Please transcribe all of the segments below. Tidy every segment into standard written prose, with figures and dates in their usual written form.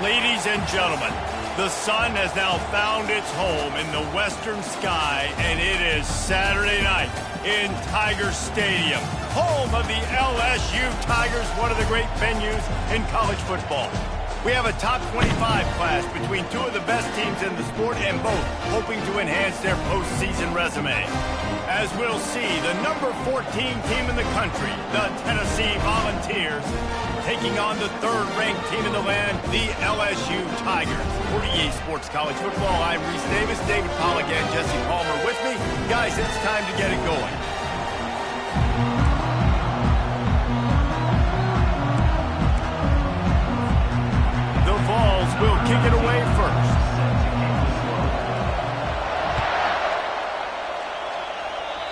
Ladies and gentlemen, the sun has now found its home in the western sky, and it is Saturday night in Tiger Stadium, home of the LSU Tigers, one of the great venues in college football. We have a top 25 class between two of the best teams in the sport, and both hoping to enhance their postseason resume. As we'll see, the number 14 team in the country, the Tennessee Volunteers, taking on the third-ranked team in the land, the LSU Tigers. 48 Sports College Football, I'm Reese Davis, David Pollack, and Jesse Palmer with me. Guys, it's time to get it going. The Vols will kick it away first.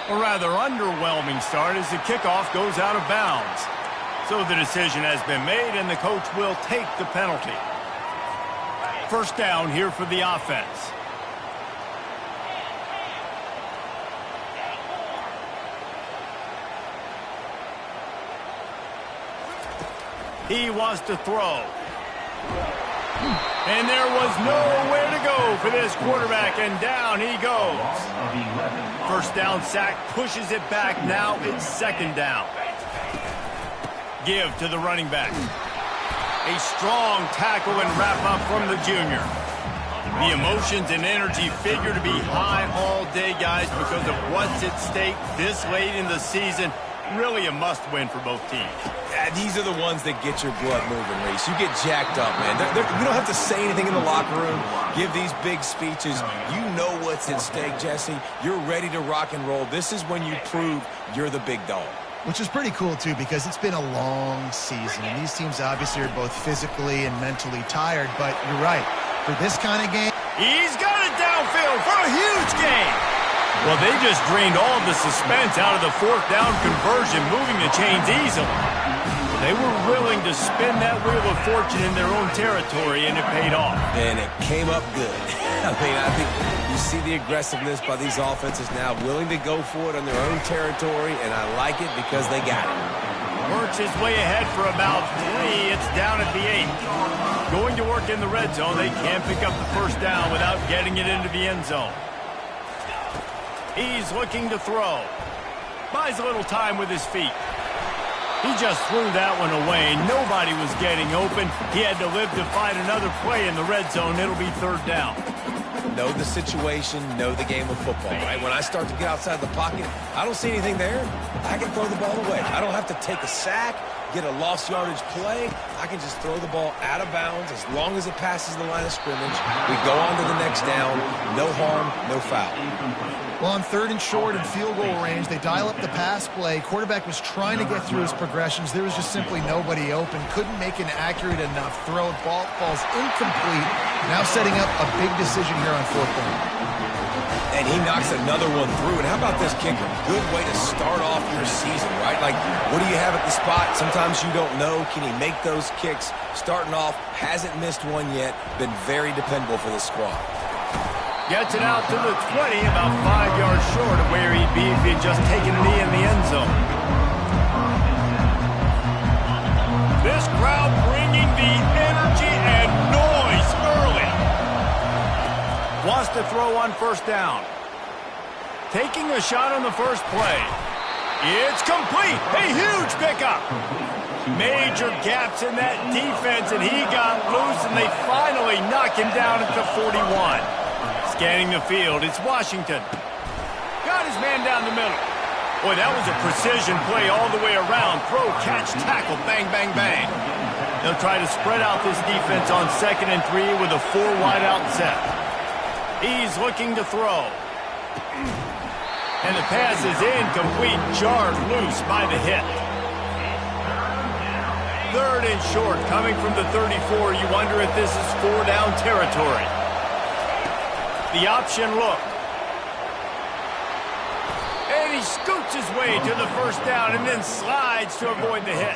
A rather underwhelming start as the kickoff goes out of bounds. So the decision has been made, and the coach will take the penalty. First down here for the offense. He wants to throw. And there was nowhere to go for this quarterback, and down he goes. First down sack, pushes it back. Now it's second down. Give to the running back. A strong tackle and wrap up from the junior. The emotions and energy figure to be high all day, guys, because of what's at stake this late in the season. Really a must-win for both teams. Yeah, these are the ones that get your blood moving, Reese. You get jacked up, man. You don't have to say anything in the locker room, give these big speeches. You know what's at stake, Jesse. You're ready to rock and roll. This is when you prove you're the big dog. Which is pretty cool, too, because it's been a long season. And these teams obviously are both physically and mentally tired. But you're right. For this kind of game... He's got it downfield for a huge gain. Well, they just drained all the suspense out of the fourth down conversion, moving the chains easily. They were willing to spin that wheel of fortune in their own territory, and it paid off. And it came up good. I think you see the aggressiveness by these offenses now, willing to go for it on their own territory, and I like it because they got it. Works his way ahead for about 3. It's down at the 8. Going to work in the red zone. They can't pick up the first down without getting it into the end zone. He's looking to throw. Buys a little time with his feet. He just threw that one away. Nobody was getting open. He had to live to find another play in the red zone. It'll be third down. Know the situation, know the game of football, right? When I start to get outside the pocket, I don't see anything there. I can throw the ball away. I don't have to take a sack, get a lost yardage play. I can just throw the ball out of bounds as long as it passes the line of scrimmage. We go on to the next down. No harm, no foul. Well, on third and short and field goal range, they dial up the pass play. Quarterback was trying to get through his progressions. There was just simply nobody open. Couldn't make an accurate enough throw. Ball falls incomplete. Now setting up a big decision here on fourth down. And he knocks another one through. And how about this kicker? Good way to start off your season, right? Like, what do you have at the spot? Sometimes you don't know. Can he make those kicks? Starting off, hasn't missed one yet. Been very dependable for this squad. Gets it out to the 20, about 5 yards short of where he'd be if he had just taken a knee in the end zone. This crowd bringing the energy and noise early. Wants to throw on first down. Taking a shot on the first play. It's complete. A huge pickup. Major gaps in that defense, and he got loose, and they finally knock him down at the 41. Scanning the field, it's Washington. Got his man down the middle. Boy, that was a precision play all the way around. Throw, catch, tackle, bang, bang, bang. They'll try to spread out this defense on 2nd and 3 with a 4 wide-out set. He's looking to throw. And the pass is incomplete, jarred loose by the hit. Third and short, coming from the 34. You wonder if this is 4-down territory. The option look. And he scoots his way to the first down and then slides to avoid the hit.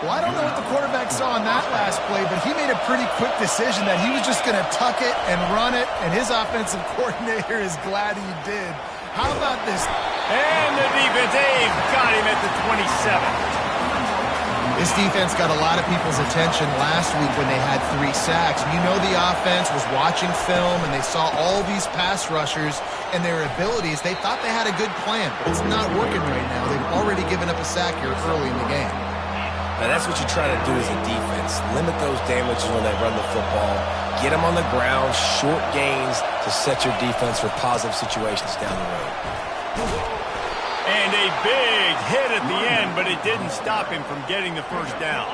Well, I don't know what the quarterback saw on that last play, but he made a pretty quick decision that he was just going to tuck it and run it, and his offensive coordinator is glad he did. How about this? And the defense, got him at the 27. This defense got a lot of people's attention last week when they had 3 sacks. You know the offense was watching film, and they saw all these pass rushers and their abilities. They thought they had a good plan, but it's not working right now. They've already given up a sack here early in the game. Now, that's what you try to do as a defense. Limit those damages when they run the football. Get them on the ground, short gains to set your defense for positive situations down the road. And a big hit at the end, but it didn't stop him from getting the first down.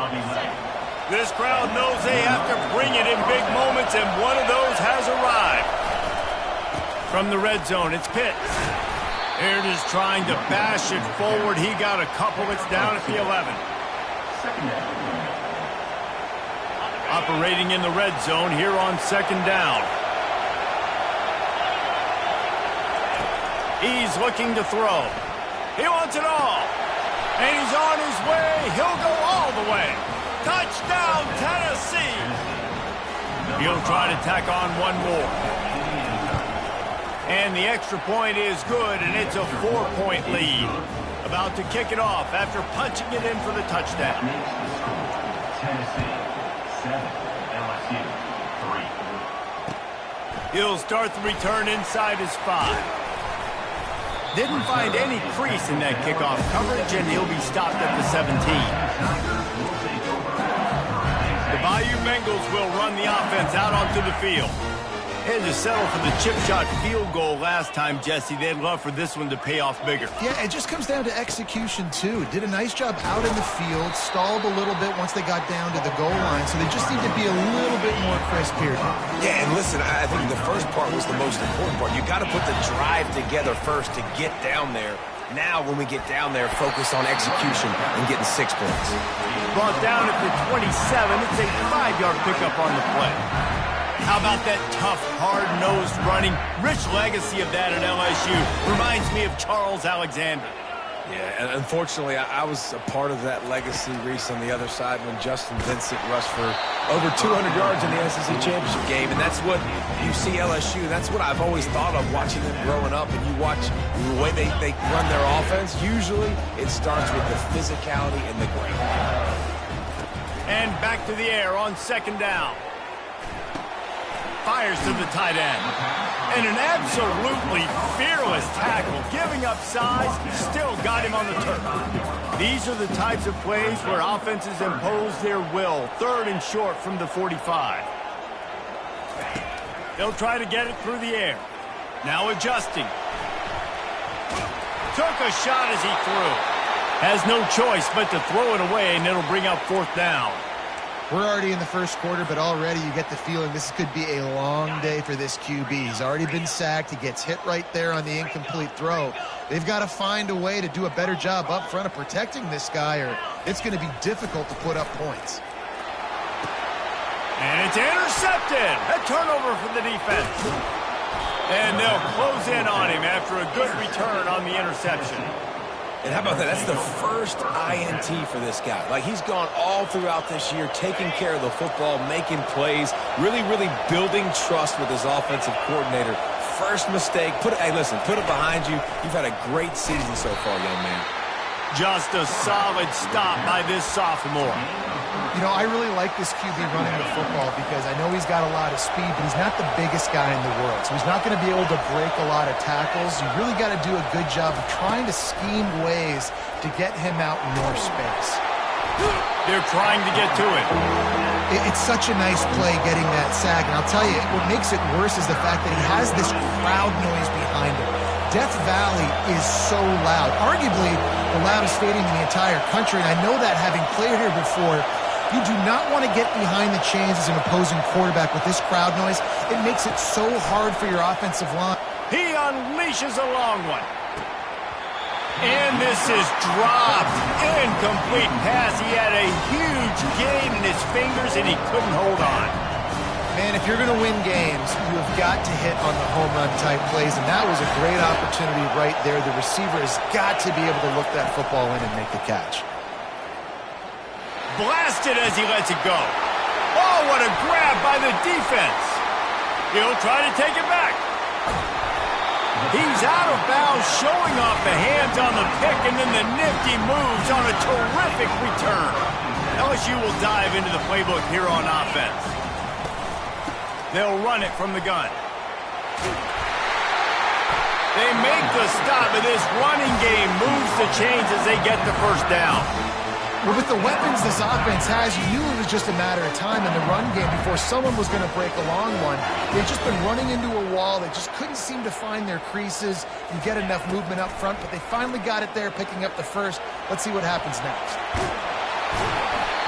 This crowd knows they have to bring it in big moments, and one of those has arrived. From the red zone, it's Pitts. Here it is trying to bash it forward. He got a couple. It's down at the 11. Operating in the red zone here on second down. He's looking to throw. He wants it all. And he's on his way. He'll go all the way. Touchdown, Tennessee. He'll try to tack on one more. And the extra point is good, and it's a 4-point lead. About to kick it off after punching it in for the touchdown. Tennessee 7, LSU 3. He'll start the return inside his 5. Didn't find any crease in that kickoff coverage, and he'll be stopped at the 17. The Bayou Bengals will run the offense out onto the field. Had to settle for the chip shot field goal last time, Jesse. They'd love for this one to pay off bigger. Yeah, it just comes down to execution, too. Did a nice job out in the field, stalled a little bit once they got down to the goal line, so they just need to be a little bit more crisp here. Yeah, and listen, I think the first part was the most important part. You got to put the drive together first to get down there. Now, when we get down there, focus on execution and getting 6 points. Brought down at the 27. It's a 5-yard pickup on the play. How about that tough, hard-nosed running? Rich legacy of that at LSU. Reminds me of Charles Alexander. Yeah, and unfortunately, I was a part of that legacy, Reese, on the other side when Justin Vincent rushed for over 200 yards in the SEC Championship game. And that's what you see LSU. That's what I've always thought of watching them growing up. And you watch the way they run their offense. Usually, it starts with the physicality and the ground. And back to the air on second down. Fires to the tight end. And an absolutely fearless tackle. Giving up size, still got him on the turf. These are the types of plays where offenses impose their will. 3rd and short from the 45. They'll try to get it through the air. Now adjusting. Took a shot as he threw. Has no choice but to throw it away, and it'll bring up 4th down. We're already in the first quarter, but already you get the feeling this could be a long day for this QB. He's already been sacked. He gets hit right there on the incomplete throw. They've got to find a way to do a better job up front of protecting this guy, or it's going to be difficult to put up points. And it's intercepted. A turnover for the defense. And they'll close in on him after a good return on the interception. And how about that? That's the first INT for this guy. Like, he's gone all throughout this year, taking care of the football, making plays, really, really building trust with his offensive coordinator. First mistake. Hey, listen, put it behind you. You've had a great season so far, young man. Just a solid stop by this sophomore. You know, I really like this QB running the football because I know he's got a lot of speed, but he's not the biggest guy in the world. So he's not going to be able to break a lot of tackles. You really got to do a good job of trying to scheme ways to get him out in more space. They're trying to get to it. It's such a nice play getting that sack. And I'll tell you, what makes it worse is the fact that he has this crowd noise behind him. Death Valley is so loud, arguably the loudest stadium in the entire country. And I know that having played here before. You do not want to get behind the chains as an opposing quarterback with this crowd noise. It makes it so hard for your offensive line. He unleashes a long one. And this is dropped. Incomplete pass. He had a huge gain in his fingers, and he couldn't hold on. Man, if you're going to win games, you have got to hit on the home run type plays, and that was a great opportunity right there. The receiver has got to be able to look that football in and make the catch. Blasted as he lets it go. Oh, what a grab by the defense. He'll try to take it back. He's out of bounds, showing off the hands on the pick, and then the nifty moves on a terrific return. LSU will dive into the playbook here on offense. They'll run it from the gun. They make the stop, and this running game moves the chains as they get the first down. Well, with the weapons this offense has, you knew it was just a matter of time in the run game before someone was going to break a long one. They've just been running into a wall. They just couldn't seem to find their creases and get enough movement up front, but they finally got it there, picking up the first. Let's see what happens next.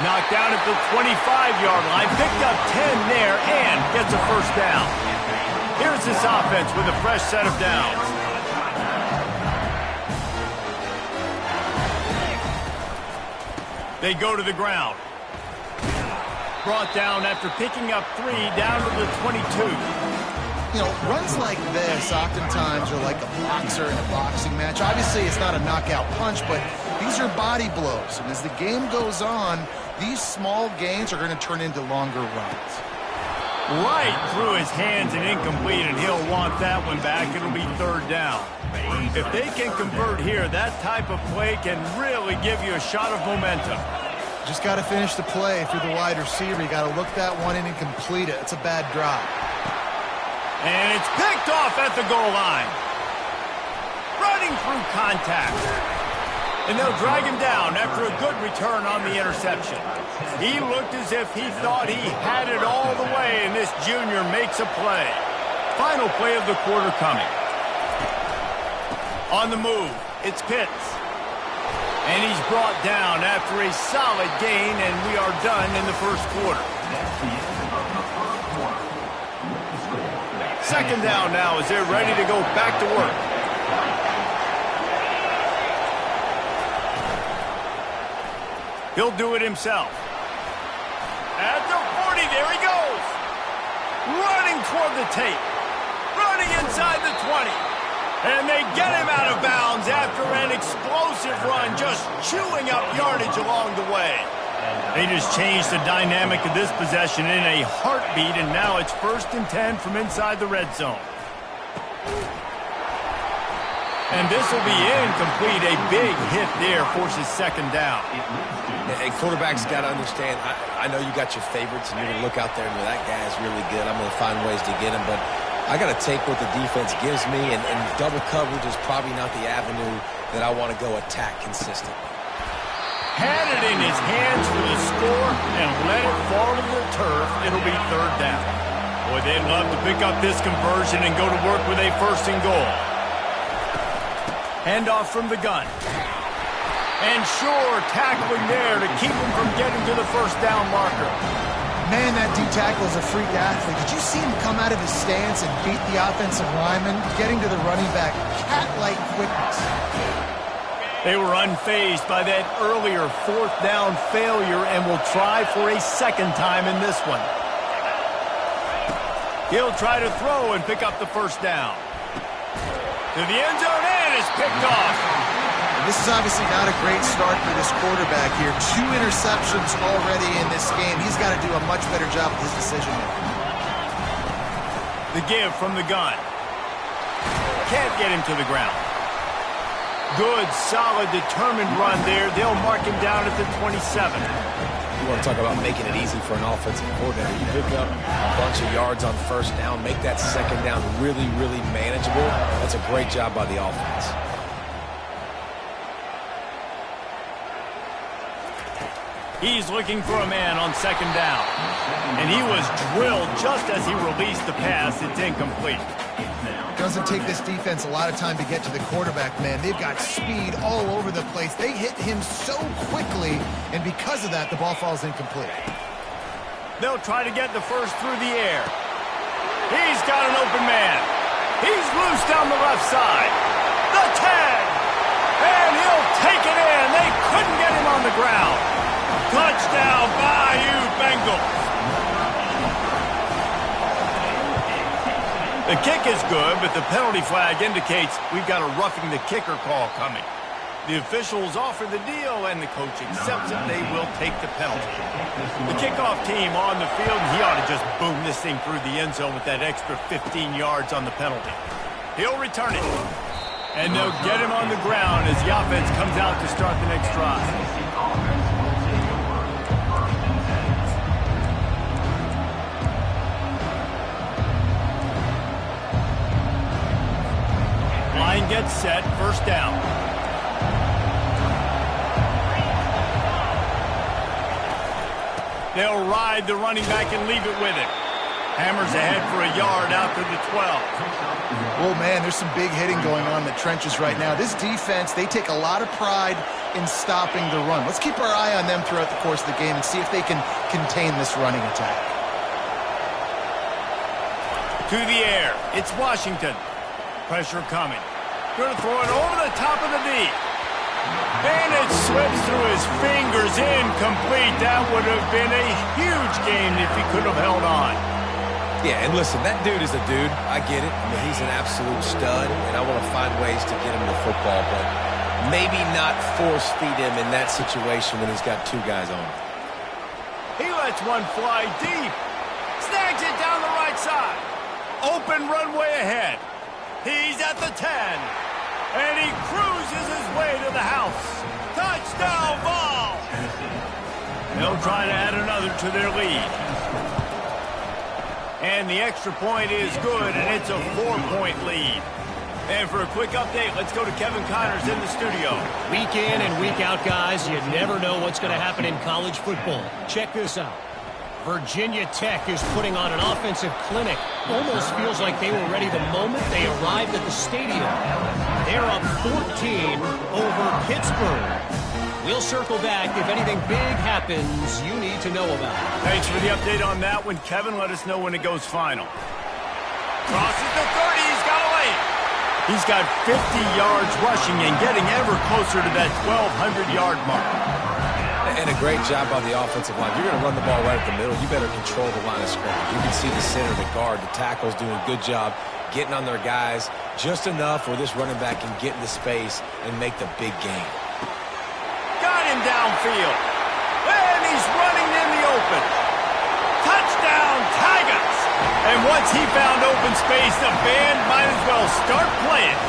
Knocked down at the 25-yard line, picked up 10 there, and gets a first down. Here's this offense with a fresh set of downs. They go to the ground. Brought down after picking up 3 down to the 22. You know, runs like this oftentimes are like a boxer in a boxing match. Obviously, it's not a knockout punch, but these are body blows. And as the game goes on, these small gains are going to turn into longer runs. Right through his hands and incomplete, and he'll want that one back. It'll be third down. If they can convert here, that type of play can really give you a shot of momentum. Just got to finish the play through the wide receiver. You got to look that one in and complete it. It's a bad drop. And it's picked off at the goal line. Running through contact. And they'll drag him down after a good return on the interception. He looked as if he thought he had it all the way, and this junior makes a play. Final play of the quarter coming. On the move, it's Pitts. And he's brought down after a solid gain, and we are done in the first quarter. Second down now as they're ready to go back to work. He'll do it himself. At the 40, there he goes. Running toward the tape. Running inside the 20. And they get him out of bounds after an explosive run, just chewing up yardage along the way. They just changed the dynamic of this possession in a heartbeat, and now it's 1st and 10 from inside the red zone. And this will be incomplete. A big hit there forces second down. And quarterbacks got to understand, I know you got your favorites, and you're going to look out there and go, that guy's really good. I'm going to find ways to get him, but I got to take what the defense gives me, and double coverage is probably not the avenue that I want to go attack consistently. Had it in his hands for the score and let it fall to the turf. It'll be third down. Boy, they'd love to pick up this conversion and go to work with a 1st and goal. Handoff from the gun. And sure, tackling there to keep him from getting to the first down marker. Man, that D-tackle is a freak athlete. Did you see him come out of his stance and beat the offensive lineman, getting to the running back? Cat-like quickness. They were unfazed by that earlier 4th down failure and will try for a second time in this one. He'll try to throw and pick up the first down. To the end zone, and it's picked off. This is obviously not a great start for this quarterback here. 2 interceptions already in this game. He's got to do a much better job with his decision making. The give from the gun. Can't get him to the ground. Good, solid, determined run there. They'll mark him down at the 27. You want to talk about making it easy for an offensive coordinator. You pick up a bunch of yards on first down, make that second down really, really manageable. That's a great job by the offense. He's looking for a man on second down. And he was drilled just as he released the pass. It's incomplete. Doesn't take this defense a lot of time to get to the quarterback, man. They've got speed all over the place. They hit him so quickly, and because of that, the ball falls incomplete. They'll try to get the first through the air. He's got an open man. He's loose down the left side. The tag. And he'll take it in. They couldn't get him on the ground. Touchdown, Bayou Bengals. The kick is good, but the penalty flag indicates we've got a roughing the kicker call coming. The officials offer the deal, and the coach accepts it. They will take the penalty. The kickoff team on the field, he ought to just boom this thing through the end zone with that extra 15 yards on the penalty. He'll return it. And they'll get him on the ground as the offense comes out to start the next drive. gets set, first down. They'll ride the running back and leave it with him. Hammers ahead for a yard out to the 12. Oh, man, there's some big hitting going on in the trenches right now. This defense, they take a lot of pride in stopping the run. Let's keep our eye on them throughout the course of the game and see if they can contain this running attack. To the air. It's Washington. Pressure coming. Going to throw it over the top of the knee. And it slips through his fingers. Incomplete. That would have been a huge game if he could have held on. Yeah, and listen, that dude is a dude. I get it. I mean, he's an absolute stud, and I want to find ways to get him the football, but maybe not force feed him in that situation when he's got two guys on him. He lets one fly deep. Snags it down the right side. Open runway ahead. He's at the 10. And he cruises his way to the house. Touchdown ball. They'll try to add another to their lead. And the extra point is good, and it's a 4-point lead. And for a quick update, let's go to Kevin Connors in the studio. Week in and week out, guys, you never know what's going to happen in college football. Check this out. Virginia Tech is putting on an offensive clinic. Almost feels like they were ready the moment they arrived at the stadium. They're up 14 over Pittsburgh. We'll circle back if anything big happens you need to know about. Thanks for the update on that one, Kevin. Let us know when it goes final. Crosses the 30. He's got a lane. He's got 50 yards rushing and getting ever closer to that 1,200-yard mark. And a great job by the offensive line. You're going to run the ball right at the middle. You better control the line of scrimmage. You can see the center, the guard, the tackles doing a good job getting on their guys just enough where this running back can get into space and make the big game. Got him downfield. And he's running in the open. Touchdown, Tigers! And once he found open space, the band might as well start playing.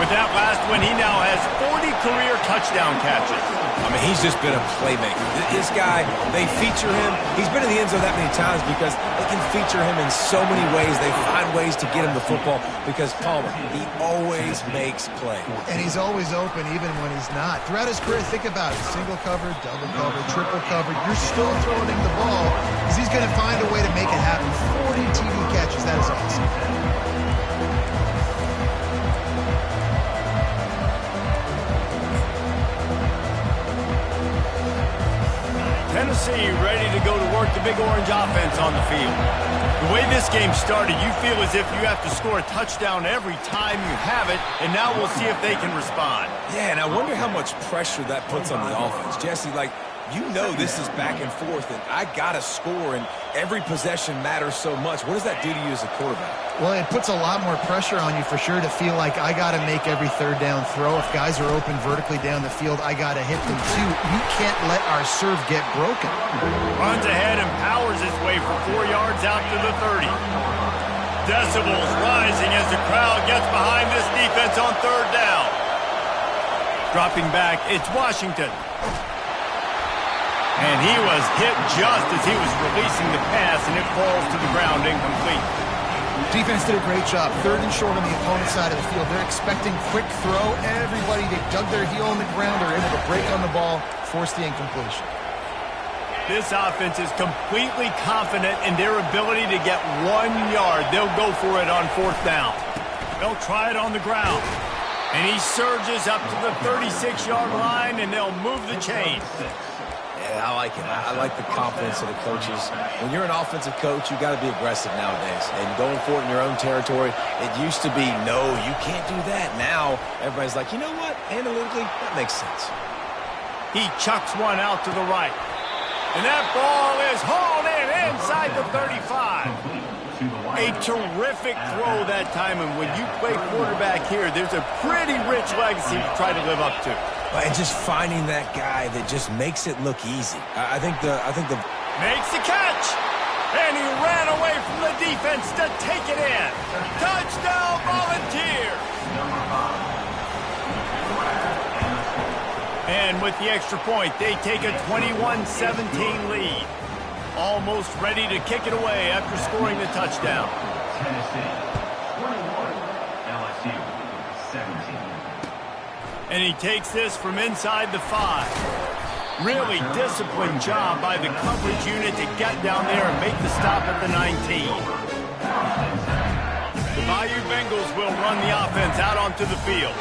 With that last one, he now has 40 career touchdown catches. I mean, he's just been a playmaker. This guy, they feature him. He's been in the end zone that many times because they can feature him in so many ways. They find ways to get him the football because Palmer, he always makes plays. And he's always open even when he's not. Throughout his career, think about it. Single cover, double cover, triple cover. You're still throwing him the ball because he's going to find a way to make it happen. 40 TD catches. That is awesome. Tennessee ready to go to work the big orange offense on the field. The way this game started, you feel as if you have to score a touchdown every time you have it, and now we'll see if they can respond. Yeah, and I wonder how much pressure that puts on the offense. Jesse, like, you know this is back and forth, and I got to score, and every possession matters so much. What does that do to you as a quarterback? Well, it puts a lot more pressure on you for sure to feel like I got to make every third down throw. If guys are open vertically down the field, I got to hit them too. We can't let our serve get broken. Runs ahead and powers his way for 4 yards out to the 30. Decibels rising as the crowd gets behind this defense on third down. Dropping back, it's Washington. And he was hit just as he was releasing the pass, and it falls to the ground incomplete. Defense did a great job. Third and short on the opponent's side of the field. They're expecting quick throw. Everybody, they dug their heel in the ground. They're able to break on the ball, force the incompletion. This offense is completely confident in their ability to get 1 yard. They'll go for it on fourth down. They'll try it on the ground. And he surges up to the 36-yard line, and they'll move the chain. Yeah, I like it. I like the confidence of the coaches. When you're an offensive coach, you got to be aggressive nowadays. And going for it in your own territory, it used to be, no, you can't do that. Now, everybody's like, you know what? Analytically, that makes sense. He chucks one out to the right. And that ball is hauled in inside the 35. A terrific throw that time. And when you play quarterback here, there's a pretty rich legacy to try to live up to. And just finding that guy that just makes it look easy. I think the makes the catch, and he ran away from the defense to take it in. Touchdown, Volunteers! And with the extra point, they take a 21-17 lead. Almost ready to kick it away after scoring the touchdown. Tennessee, 21, LSU. And he takes this from inside the 5. Really disciplined job by the coverage unit to get down there and make the stop at the 19. The Bayou Bengals will run the offense out onto the field.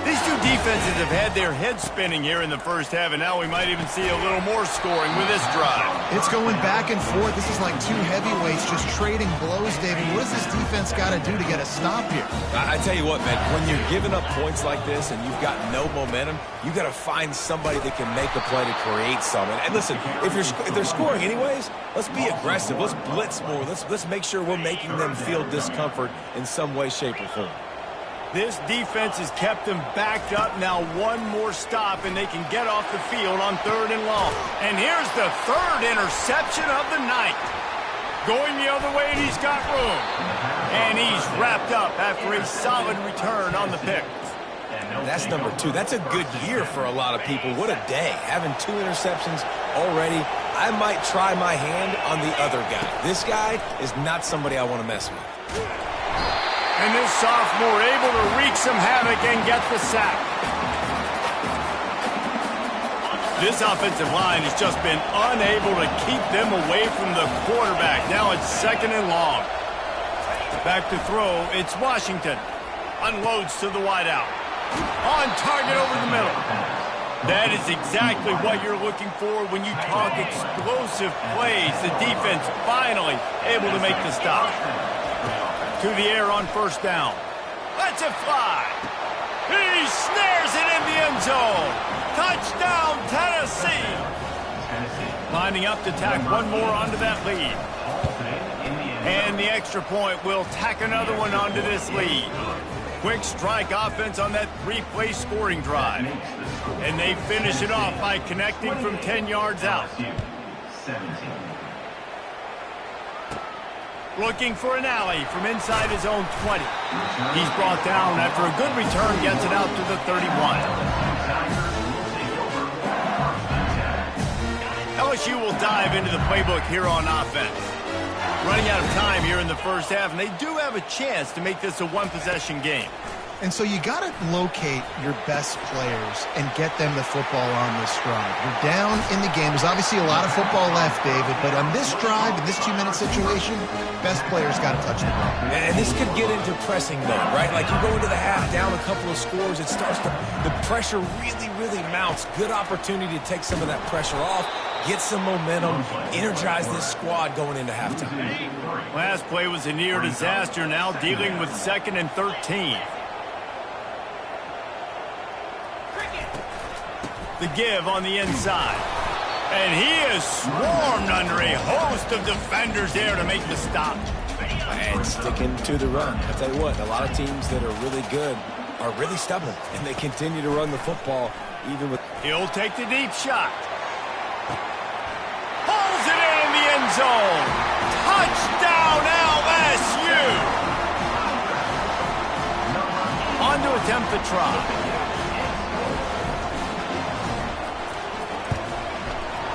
These two defenses have had their heads spinning here in the first half, and now we might even see a little more scoring with this drive. It's going back and forth. This is like two heavyweights just trading blows, David. What does this defense got to do to get a stop here? I tell you what, man, when you're giving up points like this and you've got no momentum, you got to find somebody that can make a play to create some. And listen, if they're scoring anyways, let's be aggressive. Let's blitz more. Let's make sure we're making them feel discomfort in some way, shape, or form. This defense has kept them backed up. Now one more stop, and they can get off the field on 3rd and long. And here's the 3rd interception of the night. Going the other way, and he's got room. And he's wrapped up after a solid return on the pick. That's number 2. That's a good year for a lot of people. What a day. Having 2 interceptions already. I might try my hand on the other guy. This guy is not somebody I want to mess with. And this sophomore able to wreak some havoc and get the sack. This offensive line has just been unable to keep them away from the quarterback. Now it's 2nd and long. Back to throw, it's Washington. Unloads to the wideout. On target over the middle. That is exactly what you're looking for when you talk explosive plays. The defense finally able to make the stop. To the air on 1st down. Lets it fly. He snares it in the end zone. Touchdown, Tennessee. Lining up to tack one more onto that lead. And the extra point will tack another one onto this lead. Quick strike offense on that 3-play scoring drive. And they finish it off by connecting from 10 yards out. Looking for an alley from inside his own 20. He's brought down after a good return, gets it out to the 31. LSU will dive into the playbook here on offense. Running out of time here in the first half, and they do have a chance to make this a one-possession game. And so you got to locate your best players and get them the football on this drive. You're down in the game. There's obviously a lot of football left, David, but on this drive, in this 2-minute situation, best players got to touch the ball. And this could get into pressing mode, right? Like you go into the half down a couple of scores, it starts to, the pressure really mounts. Good opportunity to take some of that pressure off, get some momentum, energize this squad going into halftime. Last play was a near disaster, now dealing with 2nd and 13. The give on the inside. And he is swarmed under a host of defenders there to make the stop. And sticking to the run. I tell you what, a lot of teams that are really good are really stubborn, and they continue to run the football even with... He'll take the deep shot. Pulls it in the end zone. Touchdown, LSU. On to attempt the try.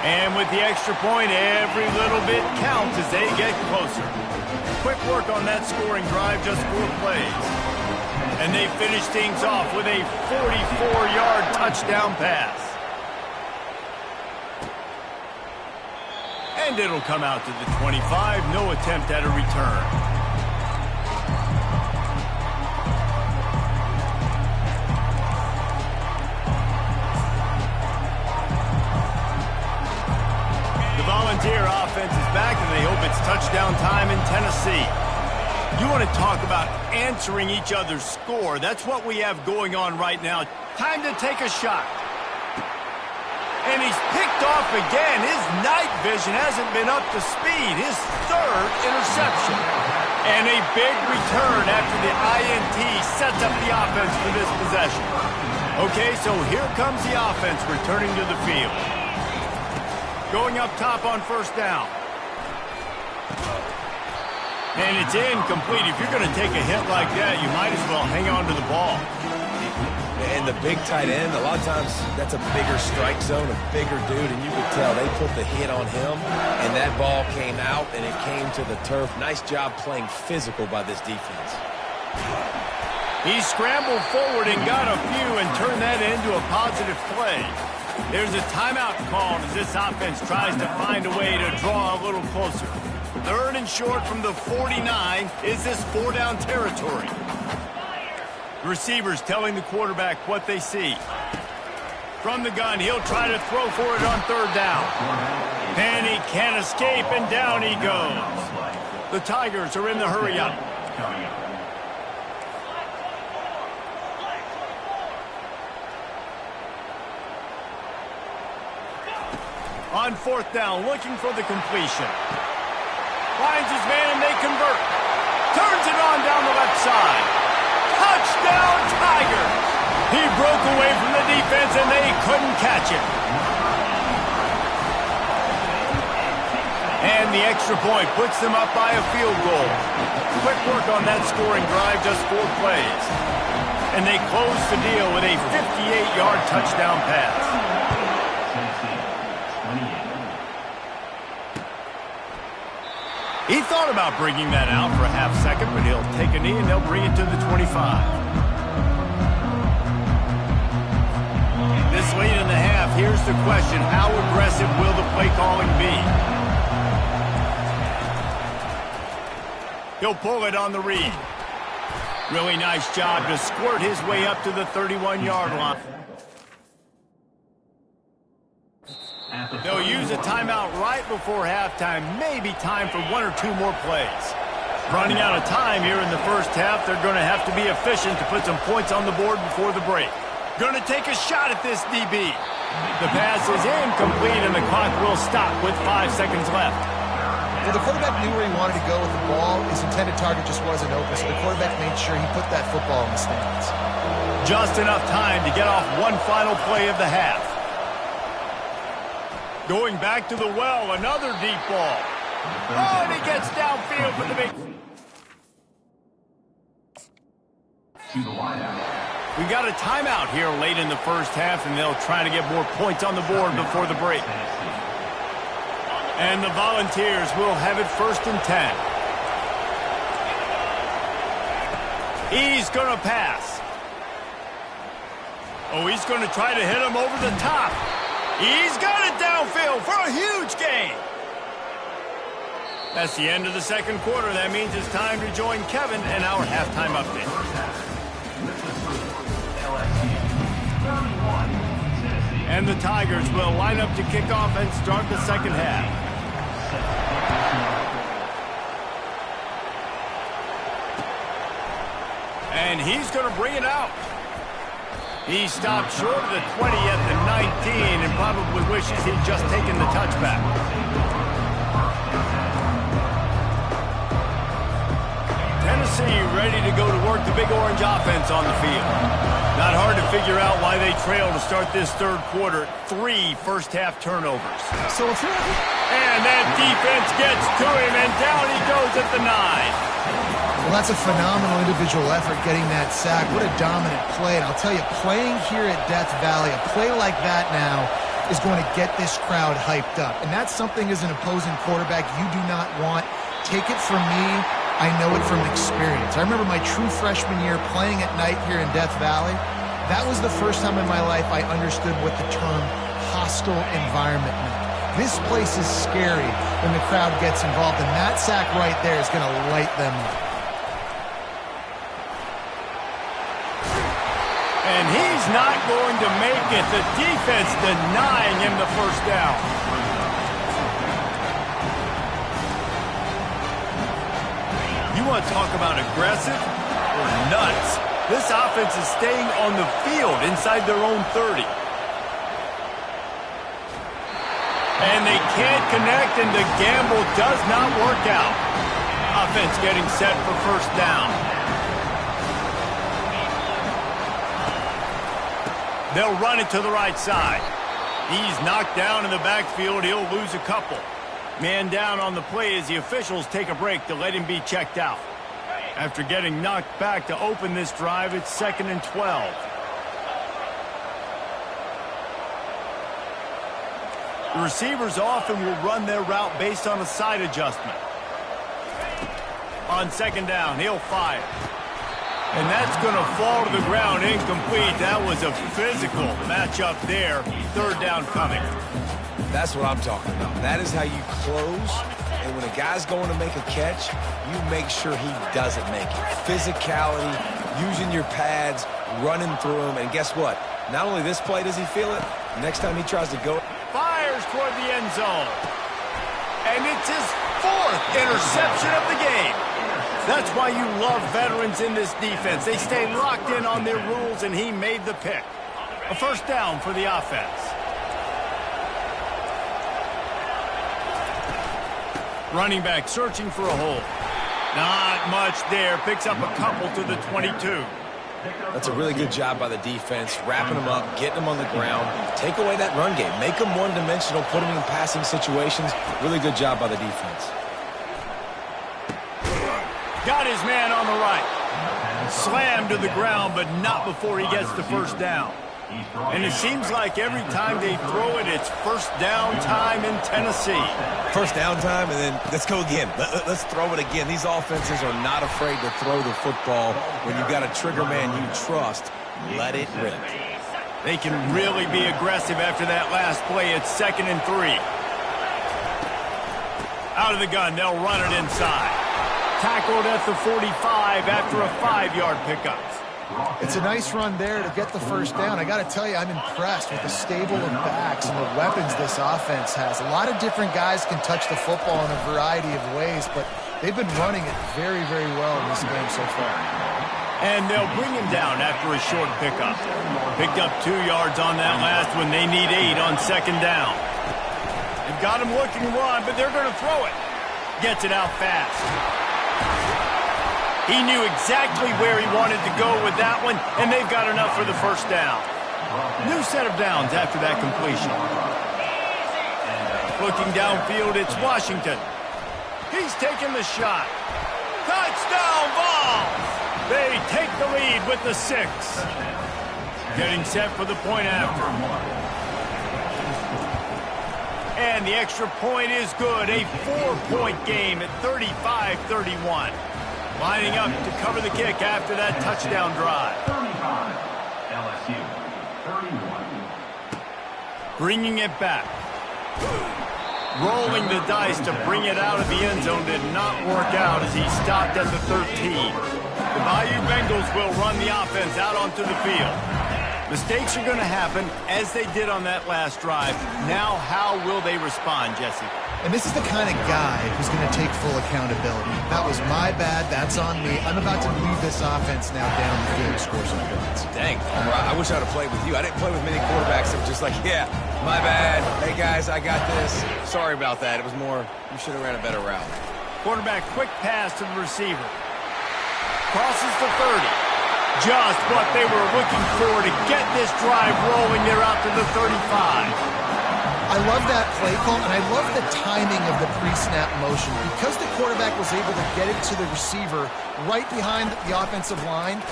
And with the extra point, every little bit counts as they get closer. Quick work on that scoring drive, just 4 plays. And they finish things off with a 44-yard touchdown pass. And it'll come out to the 25. No attempt at a return. Volunteer offense is back, and they hope it's touchdown time in Tennessee. You want to talk about answering each other's score. That's what we have going on right now. Time to take a shot. And he's picked off again. His night vision hasn't been up to speed. His 3rd interception. And a big return after the INT sets up the offense for this possession. Okay, so here comes the offense returning to the field. Going up top on 1st down. And it's incomplete. If you're going to take a hit like that, you might as well hang on to the ball. And the big tight end, a lot of times that's a bigger strike zone, a bigger dude, and you could tell they put the hit on him, and that ball came out, and it came to the turf. Nice job playing physical by this defense. He scrambled forward and got a few and turned that into a positive play. There's a timeout called as this offense tries to find a way to draw a little closer. 3rd and short from the 49. Is this 4-down territory? Receivers telling the quarterback what they see. From the gun, he'll try to throw for it on 3rd down. And he can't escape, and down he goes. The Tigers are in the hurry-up. On 4th down, looking for the completion. Finds his man, and they convert. Turns it on down the left side. Touchdown, Tigers! He broke away from the defense, and they couldn't catch him. And the extra point puts them up by a field goal. Quick work on that scoring drive, just 4 plays. And they close the deal with a 58-yard touchdown pass. He thought about bringing that out for a half second, but he'll take a knee and they'll bring it to the 25. This late in the half, here's the question. How aggressive will the play calling be? He'll pull it on the read. Really nice job to squirt his way up to the 31-yard line. They'll use a timeout right before halftime. Maybe time for 1 or 2 more plays. Running out of time here in the first half. They're going to have to be efficient to put some points on the board before the break. Going to take a shot at this DB. The pass is incomplete, and the clock will stop with 5 seconds left. Well, the quarterback knew where he wanted to go with the ball. His intended target just wasn't open, so the quarterback made sure he put that football in the stands. Just enough time to get off one final play of the half. Going back to the well, another deep ball. Oh, and he gets downfield for the big... To the wideout. We got a timeout here late in the first half, and they'll try to get more points on the board before the break. And the Volunteers will have it 1st and 10. He's going to pass. Oh, he's going to try to hit him over the top. He's got it downfield for a huge gain. That's the end of the second quarter. That means it's time to join Kevin and our halftime update. And the Tigers will line up to kick off and start the second half. And he's going to bring it out. He stopped short of the 20 at the 19 and probably wishes he'd just taken the touchback. Tennessee ready to go to work the Big Orange offense on the field. Not hard to figure out why they trail to start this third quarter. 3 first-half turnovers. So if you're... And that defense gets to him, and down he goes at the 9. Well, that's a phenomenal individual effort getting that sack. What a dominant play. And I'll tell you, playing here at Death Valley, a play like that now is going to get this crowd hyped up. And that's something as an opposing quarterback you do not want. Take it from me. I know it from experience. I remember my true freshman year playing at night here in Death Valley. That was the first time in my life I understood what the term hostile environment meant. This place is scary when the crowd gets involved, and that sack right there is going to light them up. And he's not going to make it. The defense denying him the first down. You want to talk about aggressive or nuts? This offense is staying on the field inside their own 30. And they can't connect, and the gamble does not work out. Offense getting set for first down. They'll run it to the right side. He's knocked down in the backfield. He'll lose a couple. Man down on the play as the officials take a break to let him be checked out. After getting knocked back to open this drive, it's 2nd and 12. The receivers often will run their route based on a side adjustment. On 2nd down, he'll fire. And that's going to fall to the ground incomplete. That was a physical matchup there. Third down coming. That's what I'm talking about. That is how you close. And when a guy's going to make a catch, you make sure he doesn't make it. Physicality, using your pads, running through them. And guess what? Not only this play does he feel it, next time he tries to go. Fires toward the end zone. And it's his fourth interception of the game. That's why you love veterans in this defense. They stay locked in on their rules, and he made the pick. A first down for the offense. Running back searching for a hole. Not much there. Picks up a couple to the 22. That's a really good job by the defense, wrapping them up, getting them on the ground. Take away that run game. Make them one-dimensional, put them in passing situations. Really good job by the defense. Got his man on the right. Slammed to the ground, but not before he gets the first down. And it seems like every time they throw it, it's first down time in Tennessee. First down time, and then let's go again. Let's throw it again. These offenses are not afraid to throw the football. When you've got a trigger man you trust, let it rip. They can really be aggressive after that last play. It's 2nd and 3. Out of the gun, they'll run it inside. Tackled at the 45 after a 5-yard pickup. It's a nice run there to get the first down. I got to tell you, I'm impressed with the stable of backs and the weapons this offense has. A lot of different guys can touch the football in a variety of ways, but they've been running it very, very well in this game so far. And they'll bring him down after a short pickup. Picked up 2 yards on that last one. They need 8 on 2nd down. They've got him looking run, but they're going to throw it. Gets it out fast. He knew exactly where he wanted to go with that one, and they've got enough for the first down. New set of downs after that completion. Looking downfield, it's Washington. He's taking the shot. Touchdown ball! They take the lead with the 6. Getting set for the point after. And the extra point is good. A 4-point game at 35-31. Lining up to cover the kick after that touchdown drive. 35, LSU, 31. Bringing it back. Rolling the dice to bring it out of the end zone did not work out as he stopped at the 13. The Bayou Bengals will run the offense out onto the field. Mistakes are going to happen as they did on that last drive. Now how will they respond, Jesse? And this is the kind of guy who's going to take full accountability. That was my bad. That's on me. I'm about to lead this offense now down the field to score some points. Dang, I wish I would have played with you. I didn't play with many quarterbacks that were just like, yeah, my bad. Hey, guys, I got this. Sorry about that. It was more, you should have ran a better route. Quarterback, quick pass to the receiver. Crosses the 30. Just what they were looking for to get this drive rolling. They're out to the 35. I love that play call, and I love the timing of the pre-snap motion. Because the quarterback was able to get it to the receiver right behind the offensive line,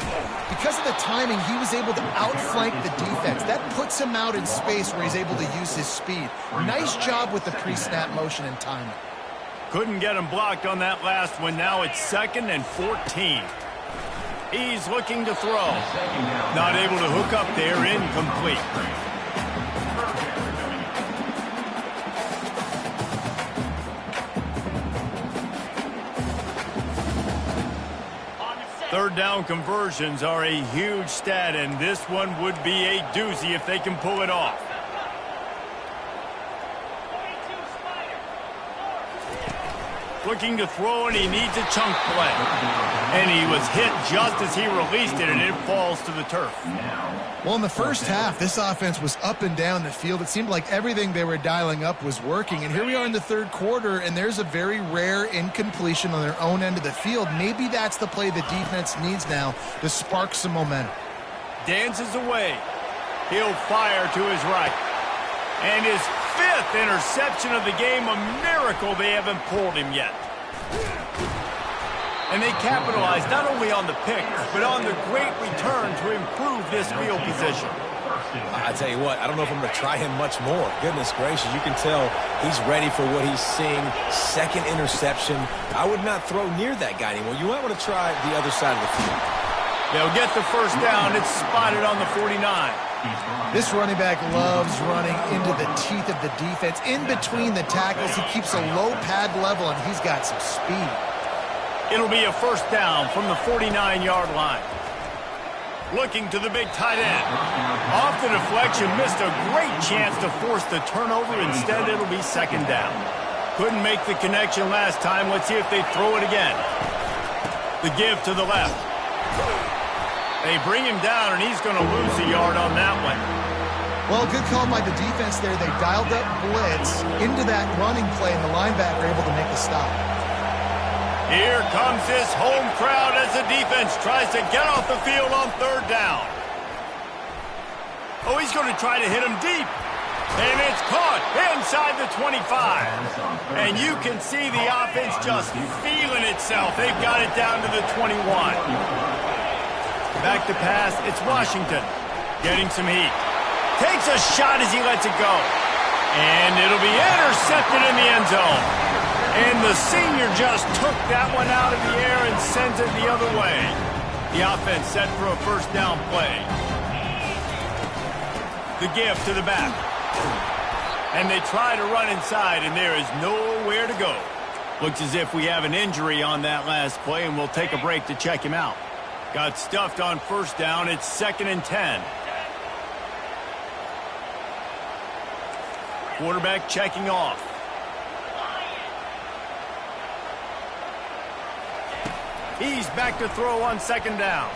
because of the timing, he was able to outflank the defense. That puts him out in space where he's able to use his speed. Nice job with the pre-snap motion and timing. Couldn't get him blocked on that last one. Now it's 2nd and 14. He's looking to throw. Not able to hook up there, incomplete. Third down conversions are a huge stat, and this one would be a doozy if they can pull it off. Looking to throw, and he needs a chunk play. And he was hit just as he released it, and it falls to the turf. Well, in the first half, this offense was up and down the field. It seemed like everything they were dialing up was working. And here we are in the third quarter, and there's a very rare incompletion on their own end of the field. Maybe that's the play the defense needs now to spark some momentum. Dances away. He'll fire to his right. And his 5th interception of the game, a miracle they haven't pulled him yet. And they capitalized not only on the pick, but on the great return to improve this field position. I tell you what, I don't know if I'm going to try him much more. Goodness gracious, you can tell he's ready for what he's seeing. 2nd interception. I would not throw near that guy anymore. You might want to try the other side of the field. They'll get the first down. It's spotted on the 49. This running back loves running into the teeth of the defense. In between the tackles, he keeps a low pad level, and he's got some speed. It'll be a first down from the 49-yard line. Looking to the big tight end. Off the deflection, missed a great chance to force the turnover. Instead, it'll be second down. Couldn't make the connection last time. Let's see if they throw it again. The give to the left. They bring him down, and he's going to lose a yard on that one. Well, good call by the defense there. They dialed up blitz into that running play, and the linebacker able to make the stop. Here comes this home crowd as the defense tries to get off the field on third down. Oh, he's going to try to hit him deep. And it's caught inside the 25. And you can see the offense just feeling itself. They've got it down to the 21. Back to pass, it's Washington. Getting some heat. Takes a shot as he lets it go. And it'll be intercepted in the end zone. And the senior just took that one out of the air and sends it the other way. The offense set for a first down play. The give to the back. And they try to run inside, and there is nowhere to go. Looks as if we have an injury on that last play, and we'll take a break to check him out. Got stuffed on first down. It's 2nd and 10. Quarterback checking off. He's back to throw on second down.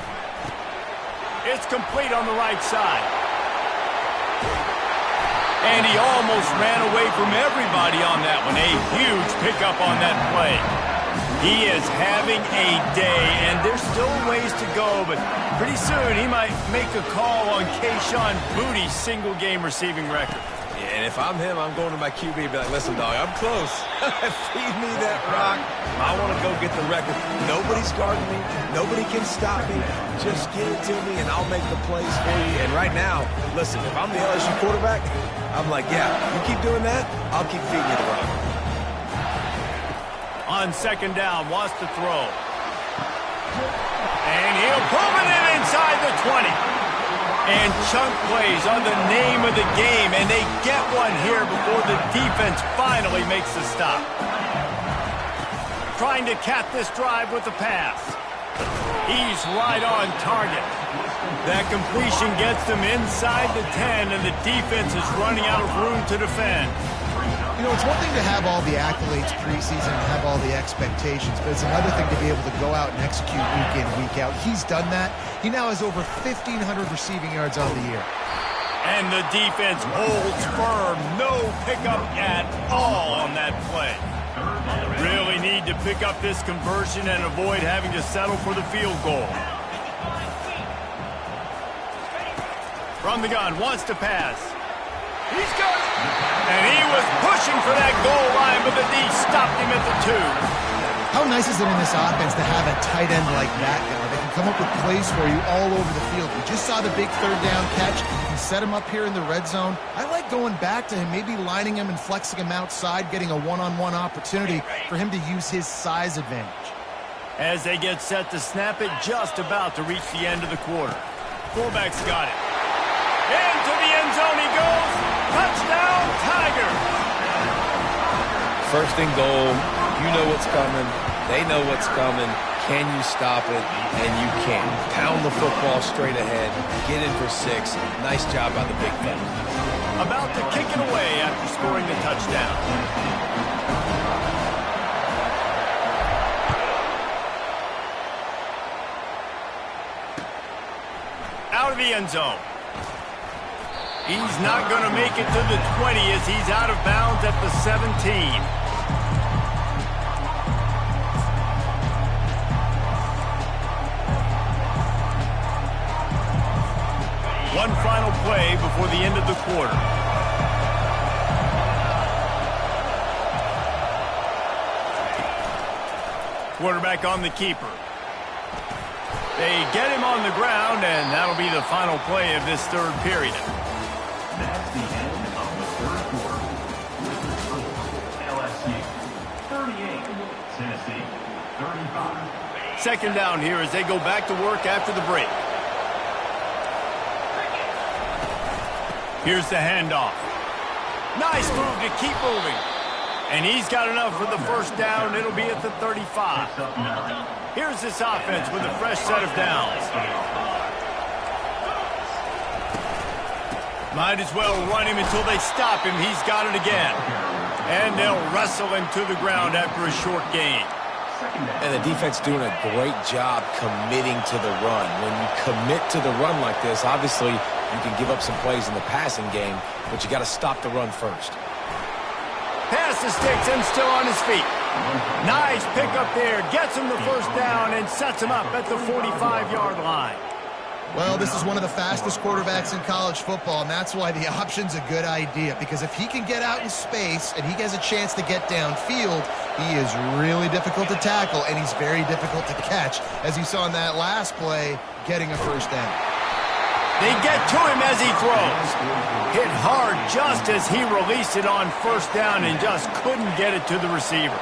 It's complete on the right side. And he almost ran away from everybody on that one. A huge pickup on that play. He is having a day, and there's still ways to go, but pretty soon he might make a call on Kayshon Boutte's single-game receiving record. Yeah, and if I'm him, I'm going to my QB and be like, listen, dog, I'm close. Feed me that rock. I want to go get the record. Nobody's guarding me. Nobody can stop me. Just give it to me, and I'll make the plays for you. And right now, listen, if I'm the LSU quarterback, I'm like, yeah, you keep doing that, I'll keep feeding you the rock. On second down, wants to throw. And he'll pull it in inside the 20. And chunk plays are the name of the game, and they get one here before the defense finally makes the stop. Trying to cap this drive with the pass. He's right on target. That completion gets them inside the 10, and the defense is running out of room to defend. You know, it's one thing to have all the accolades preseason and have all the expectations, but it's another thing to be able to go out and execute week in, week out. He's done that. He now has over 1,500 receiving yards on the year. And the defense holds firm. No pickup at all on that play. Really need to pick up this conversion and avoid having to settle for the field goal. From the gun, wants to pass. He's got it. And he was pushing for that goal line, but the D stopped him at the 2. How nice is it in this offense to have a tight end like that guy? They can come up with plays for you all over the field. We just saw the big third down catch. You can set him up here in the red zone. I like going back to him, maybe lining him and flexing him outside, getting a one-on-one opportunity for him to use his size advantage. As they get set to snap it, just about to reach the end of the quarter. Fullback's got it. Into the end zone he goes. Touchdown, Tigers. First and goal. You know what's coming. They know what's coming. Can you stop it? And you can. Pound the football straight ahead. Get in for 6. Nice job by the big fella. About to kick it away after scoring the touchdown. Out of the end zone. He's not going to make it to the 20 as he's out of bounds at the 17. One final play before the end of the quarter. Quarterback on the keeper. They get him on the ground, and that'll be the final play of this third period. That's the end of the third quarter. LSU 38, Tennessee 35. Second down here as they go back to work after the break. Here's the handoff. Nice move to keep moving. And he's got enough for the first down. It'll be at the 35. Here's this offense with a fresh set of downs. Might as well run him until they stop him. He's got it again. And they'll wrestle him to the ground after a short gain. And the defense doing a great job committing to the run. When you commit to the run like this, obviously you can give up some plays in the passing game, but you got to stop the run first. Pass the sticks and still on his feet. Nice pick up there. Gets him the first down and sets him up at the 45-yard line. Well, this is one of the fastest quarterbacks in college football, and that's why the option's a good idea, because if he can get out in space and he has a chance to get downfield, he is really difficult to tackle, and he's very difficult to catch, as you saw in that last play, getting a first down. They get to him as he throws. Hit hard just as he released it on first down and just couldn't get it to the receiver.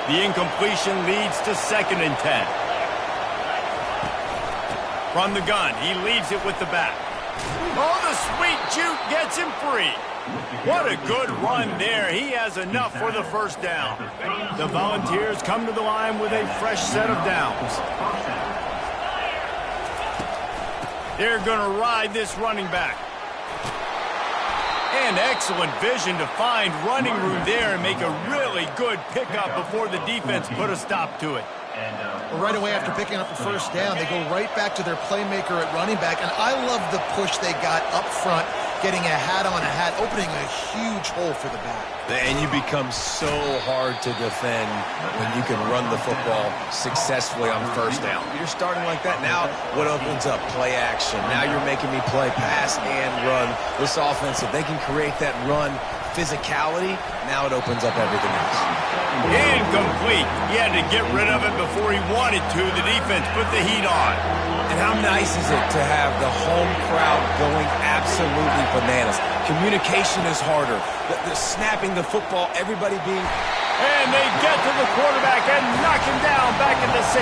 The incompletion leads to 2nd and 10. From the gun, he leaves it with the back. Oh, the sweet juke gets him free. What a good run there. He has enough for the first down. The Volunteers come to the line with a fresh set of downs. They're going to ride this running back. And excellent vision to find running room there and make a really good pickup before the defense put a stop to it. Well, right away after picking up the first down, they go right back to their playmaker at running back. And I love the push they got up front, getting a hat on a hat, opening a huge hole for the back. And you become so hard to defend when you can run the football successfully on first down. You're starting like that. Now what opens up? Play action. Now you're making me play pass and run. This offense, if they can create that run physicality, now it opens up everything else. Incomplete. He had to get rid of it before he wanted to. The defense put the heat on. And how nice is it to have the home crowd going absolutely bananas? Communication is harder. The snapping the football, everybody being... And they get to the quarterback and knock him down back at the 16.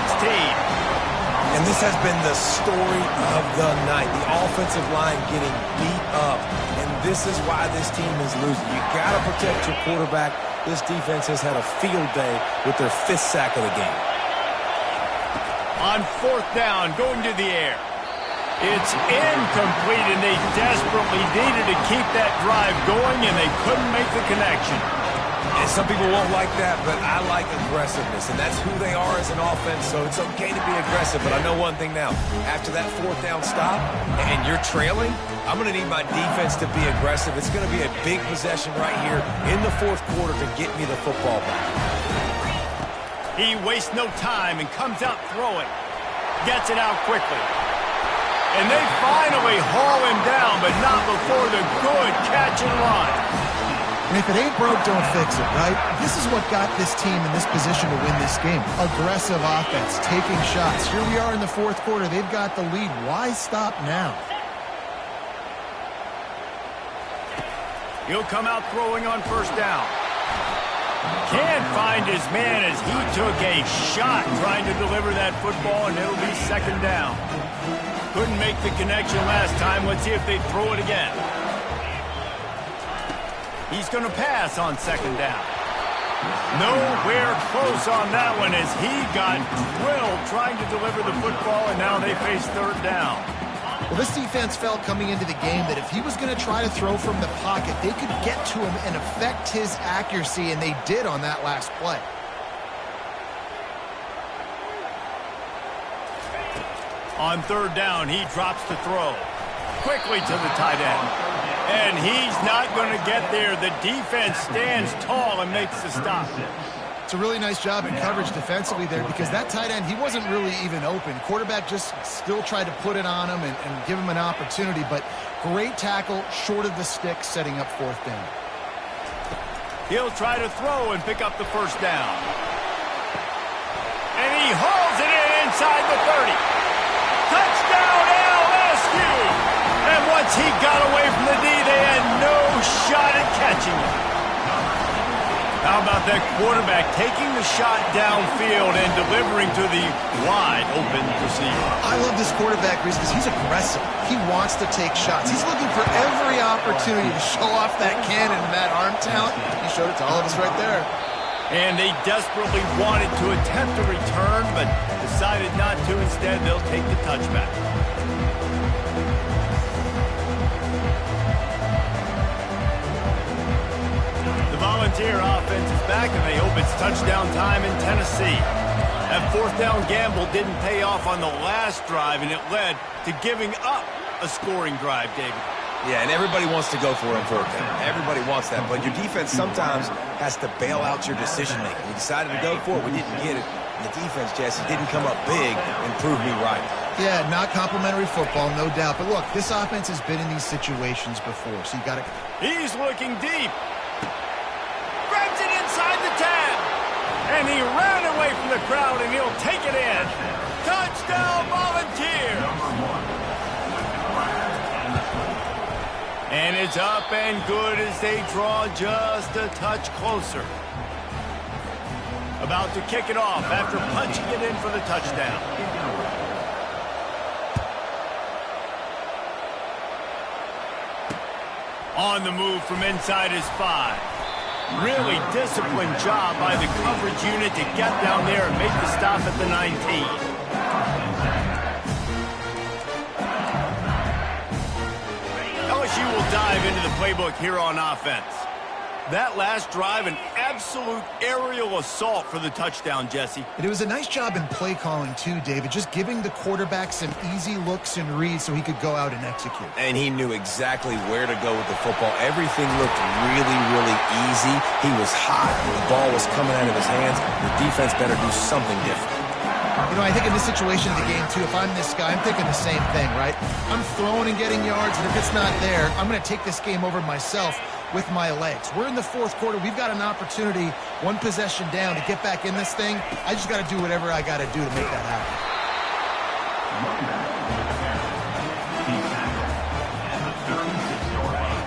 And this has been the story of the night. The offensive line getting beat up. And this is why this team is losing. You got to protect your quarterback. This defense has had a field day with their 5th sack of the game. On 4th down, going to the air. It's incomplete, and they desperately needed to keep that drive going, and they couldn't make the connection. And some people won't like that, but I like aggressiveness, and that's who they are as an offense, so it's okay to be aggressive. But I know one thing now. After that 4th down stop, and you're trailing, I'm going to need my defense to be aggressive. It's going to be a big possession right here in the 4th quarter to get me the football back. He wastes no time and comes out throwing. Gets it out quickly. And they finally haul him down, but not before the good catch and run. And if it ain't broke, don't fix it, right? This is what got this team in this position to win this game. Aggressive offense, taking shots. Here we are in the 4th quarter. They've got the lead. Why stop now? He'll come out throwing on first down. Can't find his man as he took a shot trying to deliver that football, and it'll be 2nd down. Couldn't make the connection last time. Let's see if they throw it again. He's going to pass on 2nd down. Nowhere close on that one as he got drilled trying to deliver the football, and now they face 3rd down. Well, this defense felt coming into the game that if he was going to try to throw from the pocket, they could get to him and affect his accuracy, and they did on that last play. On 3rd down, he drops to throw. Quickly to the tight end. And he's not going to get there. The defense stands tall and makes the stop. It's a really nice job in coverage defensively there because that tight end, he wasn't really even open. Quarterback just still tried to put it on him and give him an opportunity, but great tackle short of the stick, setting up 4th down. He'll try to throw and pick up the first down. And he hauls it in inside the 30. Touchdown LSU! And once he got away from the D, they had no shot at catching him. How about that quarterback taking the shot downfield and delivering to the wide open receiver? I love this quarterback, Reese, because he's aggressive. He wants to take shots. He's looking for every opportunity to show off that cannon and that arm talent. He showed it to all of us right there. And they desperately wanted to attempt a return, but decided not to. Instead, they'll take the touchback. The Volunteer offense is back, and they hope it's touchdown time in Tennessee. That fourth down gamble didn't pay off on the last drive, and it led to giving up a scoring drive, David. Yeah, and everybody wants to go for it on fourth down. Everybody wants that, but your defense sometimes has to bail out your decision-making. We decided to go for it. We didn't get it. And the defense, Jesse, didn't come up big and prove me right. Yeah, not complimentary football, no doubt. But look, this offense has been in these situations before, so you got to... He's looking deep. Grabs it inside the 10. And he ran away from the crowd, and he'll take it in. Touchdown, Volunteers! And it's up and good as they draw just a touch closer. About to kick it off after punching it in for the touchdown. On the move from inside his 5. Really disciplined job by the coverage unit to get down there and make the stop at the 19. LSU will dive into the playbook here on offense. That last drive, an absolute aerial assault for the touchdown, Jesse. And it was a nice job in play calling, too, David, just giving the quarterback some easy looks and reads so he could go out and execute. And he knew exactly where to go with the football. Everything looked really, really easy. He was hot. The ball was coming out of his hands. The defense better do something different. You know, I think in this situation of the game, too, if I'm this guy, I'm thinking the same thing, right? I'm throwing and getting yards, and if it's not there, I'm going to take this game over myself with my legs. We're in the fourth quarter. We've got an opportunity, one possession down, to get back in this thing. I just got to do whatever I got to do to make that happen.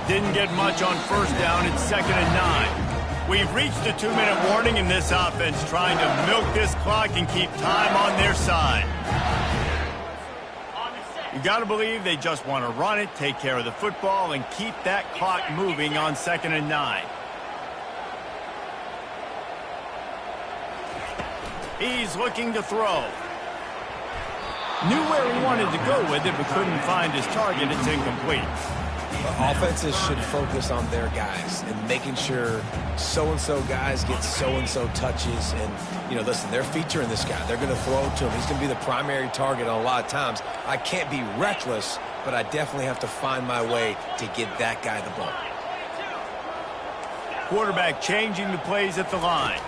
Didn't get much on first down. It's 2nd and 9. We've reached a 2-minute warning in this offense, trying to milk this clock and keep time on their side. You got to believe they just want to run it, take care of the football, and keep that clock moving on 2nd and 9. He's looking to throw. Knew where he wanted to go with it, but couldn't find his target. It's incomplete. Offenses should focus on their guys and making sure so-and-so guys get so-and-so touches. And, you know, listen, they're featuring this guy. They're going to throw it to him. He's going to be the primary target on a lot of times. I can't be reckless, but I definitely have to find my way to get that guy the ball. Quarterback changing the plays at the line.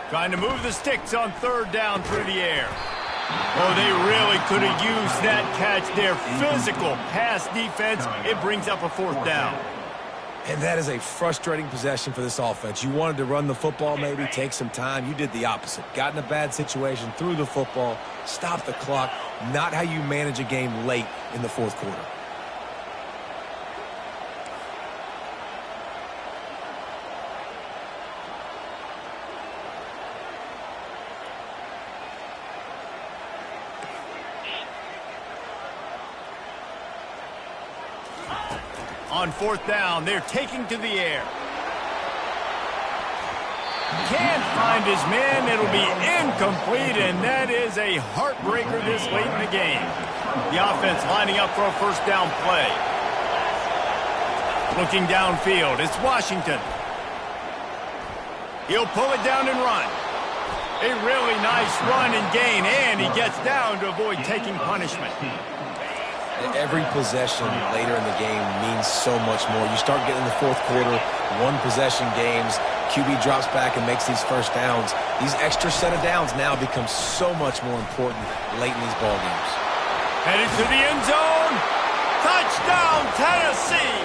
Trying to move the sticks on 3rd down through the air. Oh, they really could have used that catch there. Physical pass defense. It brings up a 4th down. And that is a frustrating possession for this offense. You wanted to run the football, maybe take some time. You did the opposite. Got in a bad situation, threw the football, stopped the clock. Not how you manage a game late in the fourth quarter. On 4th down, they're taking to the air. Can't find his man. It'll be incomplete, and that is a heartbreaker this late in the game. The offense lining up for a 1st down play. Looking downfield, it's Washington. He'll pull it down and run. A really nice run and gain, and he gets down to avoid taking punishment. Every possession later in the game means so much more. You start getting in the fourth quarter, one-possession games, QB drops back and makes these first downs. These extra set of downs now become so much more important late in these ball games. Headed to the end zone. Touchdown, Tennessee.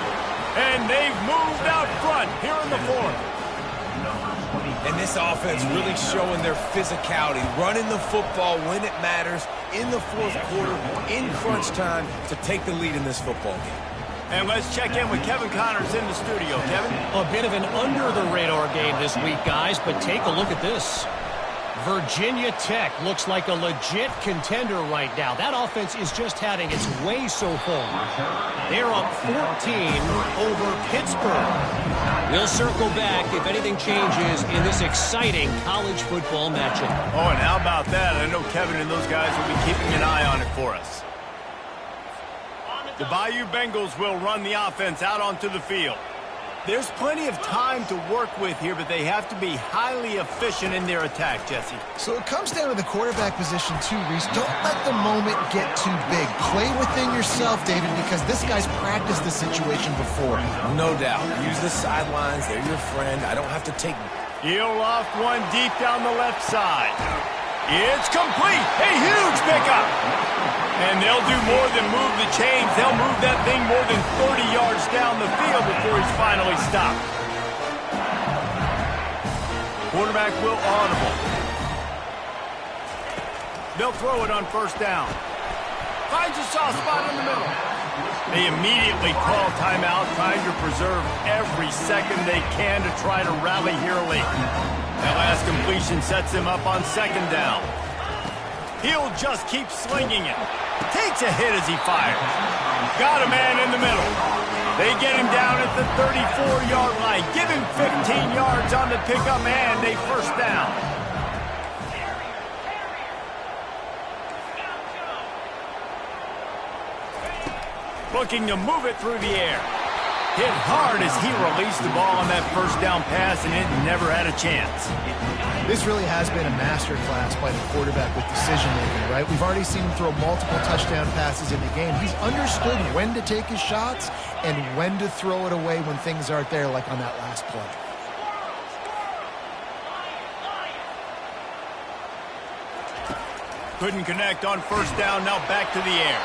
And they've moved out front here in the 4th. And this offense really showing their physicality, running the football when it matters, in the fourth quarter, in crunch time, to take the lead in this football game. And let's check in with Kevin Connors in the studio. Kevin? A bit of an under-the-radar game this week, guys, but take a look at this. Virginia Tech looks like a legit contender right now. That offense is just having its way so far. They're up 14 over Pittsburgh. We'll circle back if anything changes in this exciting college football matchup. Oh, and how about that? I know Kevin and those guys will be keeping an eye on it for us. The Bayou Bengals will run the offense out onto the field. There's plenty of time to work with here, but they have to be highly efficient in their attack, Jesse. So it comes down to the quarterback position too, Reese. Don't let the moment get too big. Play within yourself, David, because this guy's practiced the situation before. No doubt. Use the sidelines. They're your friend. I don't have to take... He'll loft one deep down the left side. It's complete. A huge pickup. And they'll do more than move the chains. They'll move that thing more than 30 yards down the field before he's finally stopped. Quarterback will audible. They'll throw it on first down. Finds a soft spot in the middle. They immediately call timeout, trying to preserve every second they can to try to rally here late. That last completion sets him up on second down. He'll just keep slinging it. Takes a hit as he fires. Got a man in the middle. They get him down at the 34-yard line. Give him 15 yards on the pickup and a first down. Looking to move it through the air. Hit hard as he released the ball on that first down pass, and it never had a chance. This really has been a masterclass by the quarterback with decision-making, right? We've already seen him throw multiple touchdown passes in the game. He's understood when to take his shots and when to throw it away when things aren't there, like on that last play. Couldn't connect on first down, now back to the air.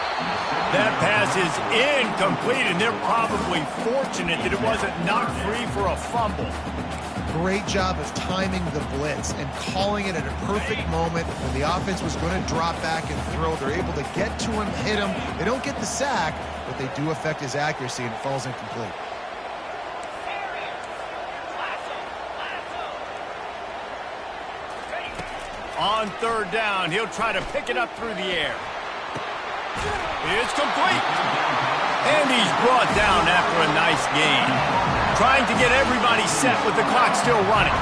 That pass is incomplete, and they're probably fortunate that it wasn't knocked free for a fumble. Great job of timing the blitz and calling it at a perfect moment when the offense was going to drop back and throw. They're able to get to him, hit him. They don't get the sack, but they do affect his accuracy, and it falls incomplete. On third down, he'll try to pick it up through the air. It's complete. And he's brought down after a nice gain. Trying to get everybody set with the clock still running.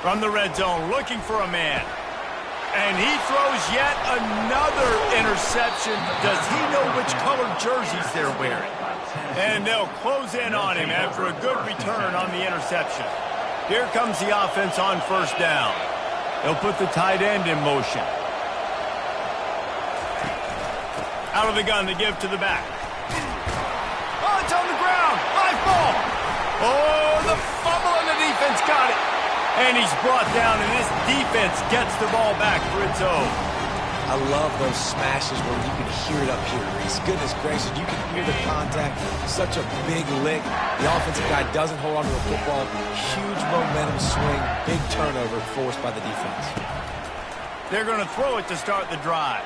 From the red zone, looking for a man. And he throws yet another interception. Does he know which colored jerseys they're wearing? And they'll close in on him after a good return on the interception. Here comes the offense on first down. They'll put the tight end in motion. Out of the gun to give to the back. Oh, it's on the ground. Live ball. Oh, the fumble and the defense got it. And he's brought down, and this defense gets the ball back for its own. I love those smashes where you can hear it up here, Reese. Goodness gracious, you can hear the contact. Such a big lick. The offensive guy doesn't hold on to the football. Huge momentum swing. Big turnover forced by the defense. They're going to throw it to start the drive.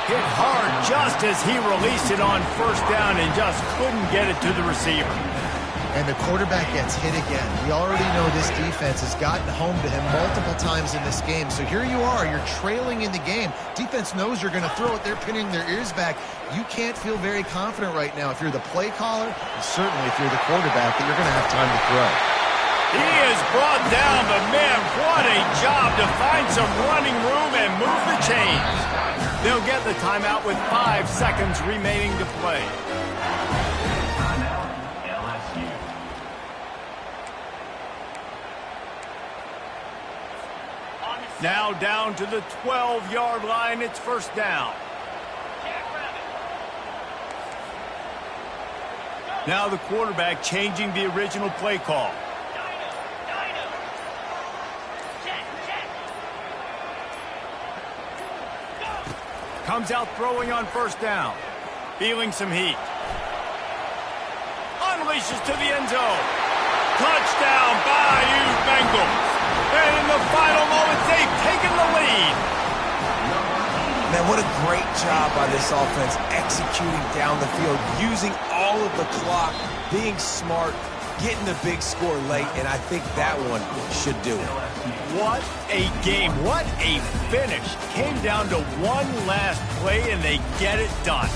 Hit hard just as he released it on first down and just couldn't get it to the receiver. And the quarterback gets hit again. We already know this defense has gotten home to him multiple times in this game. So here you are, you're trailing in the game. Defense knows you're going to throw it. They're pinning their ears back. You can't feel very confident right now if you're the play caller, and certainly if you're the quarterback, that you're going to have time to throw. He has brought down the man. What a job to find some running room and move the chains. They'll get the timeout with 5 seconds remaining to play. Now down to the 12-yard line. It's first down. Now the quarterback changing the original play call. Comes out throwing on first down. Feeling some heat. Unleashes to the end zone. Touchdown, Bayou Bengals. And in the final moments, they've taken the lead. Man, what a great job by this offense executing down the field, using all of the clock, being smart, getting the big score late, and I think that one should do it. What a game. What a finish. Came down to one last play, and they get it done.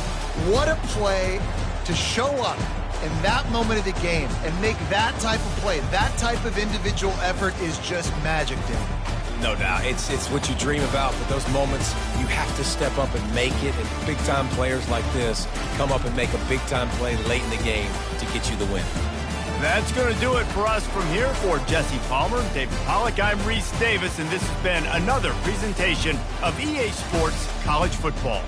What a play to show up in that moment of the game and make that type of play. That type of individual effort is just magic, Dan. No doubt. It's what you dream about, but those moments, you have to step up and make it, and big-time players like this come up and make a big-time play late in the game to get you the win. That's going to do it for us from here. For Jesse Palmer, David Pollack, I'm Reese Davis, and this has been another presentation of EA Sports College Football.